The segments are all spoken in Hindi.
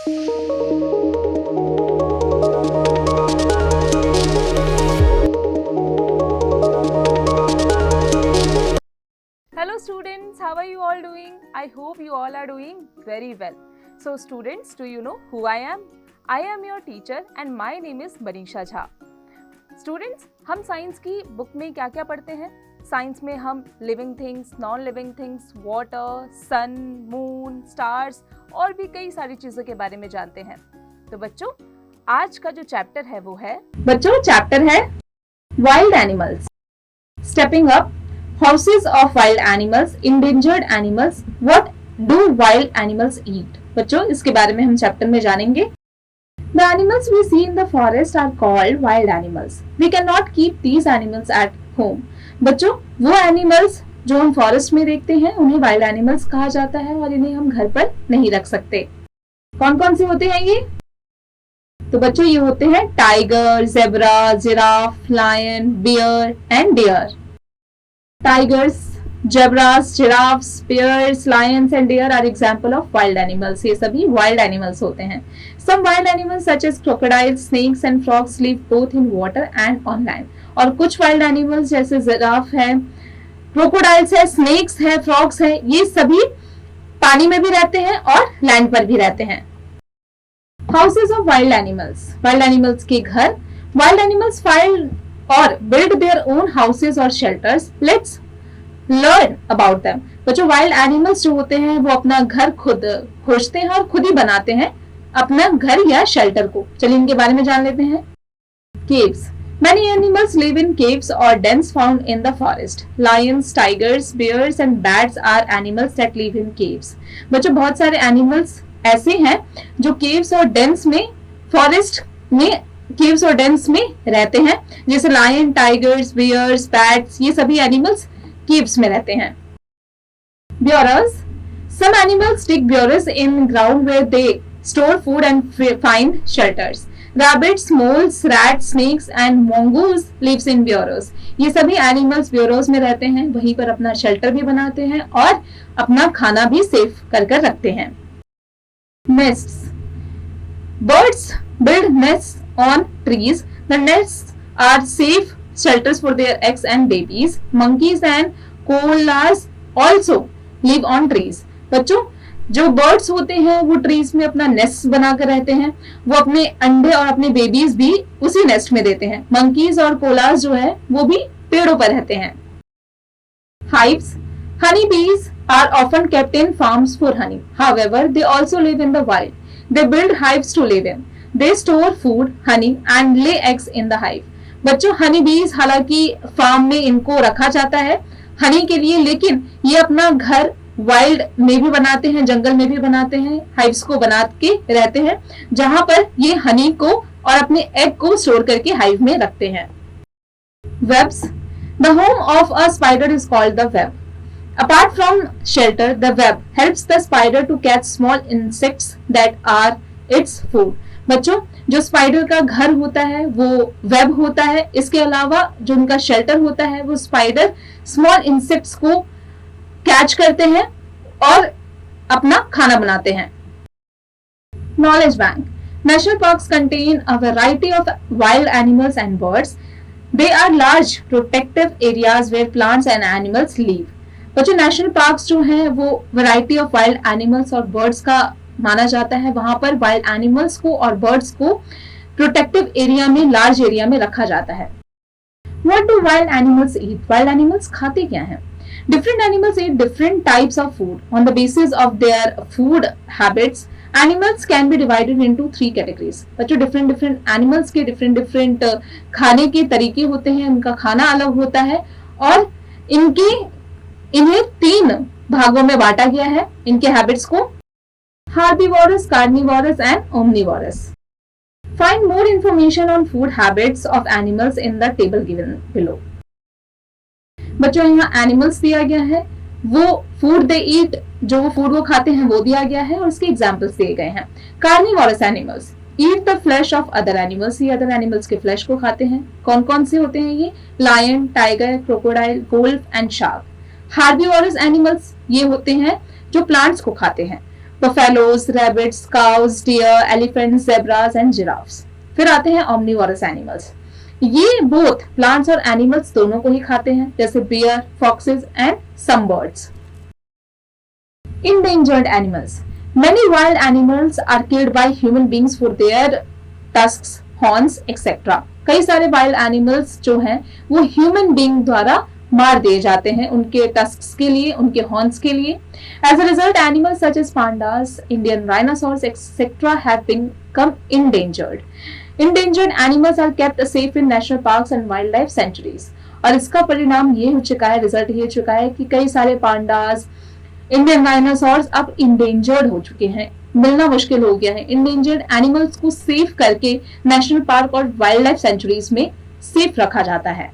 Hello students, how are you all doing? I hope you all are doing very well. So students, do you know who I am? I am your teacher and my name is Manisha Jha. Students, हम साइंस की बुक में क्या क्या पढ़ते हैं? साइंस में हम living things, non living things, water, sun, moon, stars और भी कई सारी चीज़ों के बारे में जानते हैं. तो बच्चों, आज का जो चैप्टर है वो है चैप्टर है wild animals. Stepping up, houses of wild animals, endangered animals, what do wild animals eat. बच्चों, इसके बारे में हम चैप्टर में जानेंगे. The animals we see in the forest are called wild animals. We cannot keep these animals at home. बच्चों, वो एनिमल्स जो हम फॉरेस्ट में देखते हैं उन्हें वाइल्ड एनिमल्स कहा जाता है और इन्हें हम घर पर नहीं रख सकते. कौन कौन से होते हैं ये? तो बच्चों, ये होते हैं tiger, zebra, giraffe, lion, bear and deer. Tigers, zebras, giraffes, bears, lions and deer are example of wild animals. ये सभी wild animals होते हैं. Some wild animals such as crocodiles, snakes and frogs live both in water and on land. और कुछ wild animals जैसे जिराफ है, crocodiles है, snakes है, frogs है, ये सभी पानी में भी रहते हैं और लैंड पर भी रहते हैं. Houses of wild animals. Wild animals के घर. Wild animals find or build their own houses or shelters. Let's learn about them. बच्चों, वाइल्ड एनिमल्स जो होते हैं वो अपना घर खुद खोजते हैं और खुद ही बनाते हैं अपना घर या शेल्टर को. चलिए इनके बारे में जान लेते हैं. Caves. Many animals live in caves or dens found in the forest. Lions, tigers, bears and bats are animals that live in caves. बच्चों, बहुत सारे एनिमल्स ऐसे हैं जो केव्स और डेंस में, फॉरेस्ट में केव्स और डेंस में रहते हैं, जैसे लायन, टाइगर्स, बियर्स, बैट्स, ये सभी एनिमल्स केव्स में रहते हैं. Burrows. Some animals dig burrows in ground where they store food and find shelters. Rabbits, moles, rats, snakes and mongoose lives in burrows. ये सभी एनिमल्स burrows में रहते हैं, वहीं पर अपना शेल्टर भी बनाते हैं और अपना खाना भी सेफ कर रखते हैं. Nests. Birds build nests on trees. The nests are safe shelters for their eggs and babies. Monkeys and koalas also live on trees. बच्चों, जो बर्ड्स होते हैं वो ट्रीज में अपना नेस्ट बनाकर रहते हैं. वो अपने अंडे और अपने बेबीज भी उसी नेस्ट में देते हैं. मंकीज और कोलास जो है वो भी पेड़ों पर रहते हैं. Hives. Honey bees are often kept in farms for honey. However, they also live in the wild. They build hives to live in. They store food, honey and lay eggs in the hive. बच्चों, हनी बीज हालांकि फार्म में इनको रखा जाता है हनी के लिए, लेकिन ये अपना घर वाइल्ड में भी बनाते हैं, जंगल में भी बनाते हैं, हाइव्स को बना के रहते हैं जहां पर ये हनी को और अपने एग को स्टोर करके हाइव में रखते हैं. Webs. The home of a spider is called the web. Apart from shelter, the web helps the spider to catch small insects that are its food. बच्चों, जो स्पाइडर का घर होता है वो वेब होता है. इसके अलावा जो उनका शेल्टर होता है वो स्पाइडर स्मॉल इंसेक्ट्स को कैच करते हैं और अपना खाना बनाते हैं. Knowledge bank. National parks contain a variety of wild animals and birds. They are large protective areas where plants and animals live. बच्चों, नेशनल पार्क्स जो हैं वो वैरायटी ऑफ वाइल्ड एनिमल्स और बर्ड्स का माना जाता है. वहां पर वाइल्ड एनिमल्स को और बर्ड्स को प्रोटेक्टिव एरिया में, लार्ज एरिया में रखा जाता है. What do wild animals eat? Wild animals खाते क्या हैं? Different animals eat different types of food. On the basis of their food habits, animals can be divided into 3 categories. बच्चों, different animals के different खाने के तरीके होते हैं, उनका खाना अलग होता है और इन्हें 3 भागों में बांटा गया है इनके हैबिट्स को. Herbivorous, carnivorous and omnivorous. Find more information on food habits of animals in the table given below. बच्चों, यहाँ एनिमल्स दिया गया है, वो फूड दे ईट, जो वो फूड वो खाते हैं वो दिया गया है और उसके एग्जाम्पल्स दिए गए हैं. Carnivorous animals eat the flesh of other animals. ये अदर एनिमल्स के फ्लैश को खाते हैं. कौन कौन से होते हैं ये? Lion, tiger, crocodile, wolf and shark. Herbivorous animals ये होते हैं जो प्लांट्स को खाते हैं. Buffaloes, rabbits, cows, deer, elephants, zebras and giraffes. फिर आते हैं omnivorous एनिमल्स। ये बोथ प्लांट्स और एनिमल्स दोनों को ही खाते हैं, जैसे bear, foxes and some birds. Endangered animals. Many wild animals are killed by human beings for their tusks, horns, etc. कई सारे वाइल्ड एनिमल्स जो हैं वो ह्यूमन बीइंग द्वारा मार दिए जाते हैं उनके टस्क्स के लिए, उनके हॉर्न्स के लिए। As a result, animals such as pandas, Indian rhinoceros, etc. have become endangered. Endangered animals are kept safe in national parks and wildlife sanctuaries. और इसका परिणाम ये हो चुका है, रिजल्ट ये हो चुका है कि कई सारे पांडास, इंडियन डायनासोर्स अब इंडेंजर्ड हो चुके हैं, मिलना मुश्किल हो गया है। इंडेंजर्ड एनिमल्स को सेव करके नेशनल पार्क और वाइल्ड लाइफ सेंचुरीज में सेफ रखा जाता है।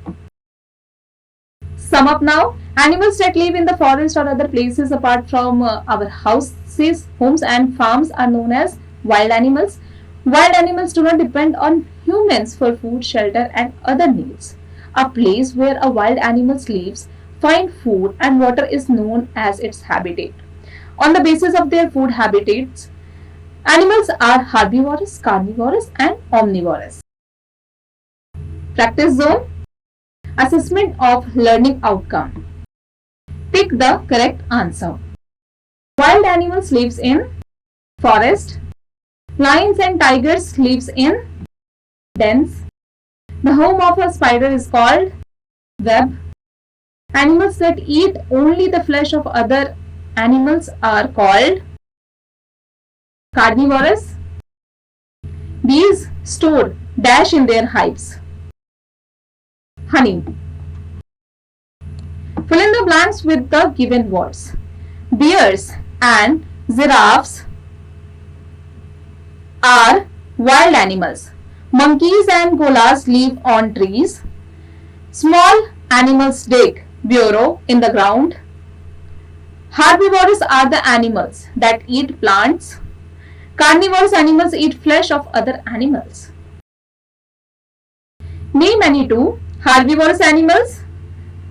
Sum up now. Animals that live in the forest or other places apart from our houses, homes and farms are known as wild animals. Wild animals do not depend on humans for food, shelter and other needs. A place where a wild animal lives, find food and water is known as its habitat. On the basis of their food habitats, animals are herbivorous, carnivorous and omnivorous. Practice zone. Assessment of learning outcome. Pick the correct answer. Wild animals lives in forest. Lions and tigers lives in dens. The home of a spider is called web. Animals that eat only the flesh of other animals are called carnivorous. Bees store dash in their hives. Honey. Fill in the blanks with the given words. Bears and giraffes are wild animals. Monkeys and gorillas live on trees. Small animals dig burrow in the ground. Herbivorous are the animals that eat plants. Carnivorous animals eat flesh of other animals. Name any two herbivorous animals: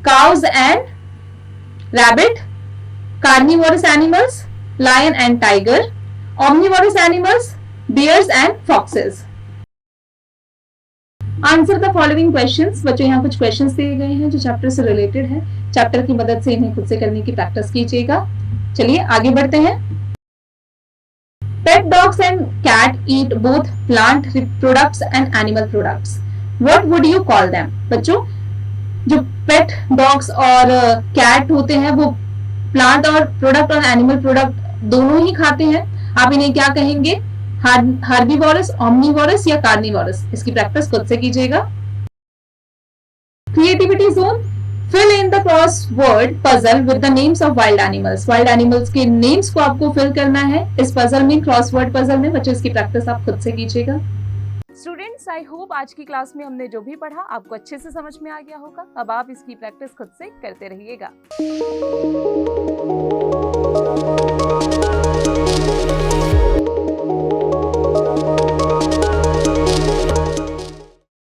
cows and rabbit. Carnivorous animals: lion and tiger. Omnivorous animals: bears and foxes. Answer the following questions. बच्चों यहाँ कुछ क्वेश्चंस दिए गए हैं जो चैप्टर से रिलेटेड है। चैप्टर की मदद से इन्हें खुद से करने की प्रैक्टिस कीजिएगा। चलिए आगे बढ़ते हैं। Pet dogs and cat eat both plant products and animal products. What would you call them? बच्चों जो पेट डॉग्स और कैट होते हैं वो प्लांट और प्रोडक्ट और एनिमल प्रोडक्ट दोनों ही खाते हैं। आप इन्हें क्या कहेंगे? हर्बीवोरस, ओमनीवोरस या कार्निवोरस? इसकी प्रैक्टिस खुद से कीजिएगा। Creativity zone. Fill in the crossword puzzle with the names of wild animals. Wild animals के नेम्स को आपको फिल करना है इस पजल में, क्रॉसवर्ड पजल में। बच्चों इसकी प्रैक्टिस आप खुद से कीजिएगा। स्टूडेंट्स, आई होप आज की क्लास में हमने जो भी पढ़ा आपको अच्छे से समझ में आ गया होगा। अब आप इसकी प्रैक्टिस खुद से करते रहिएगा।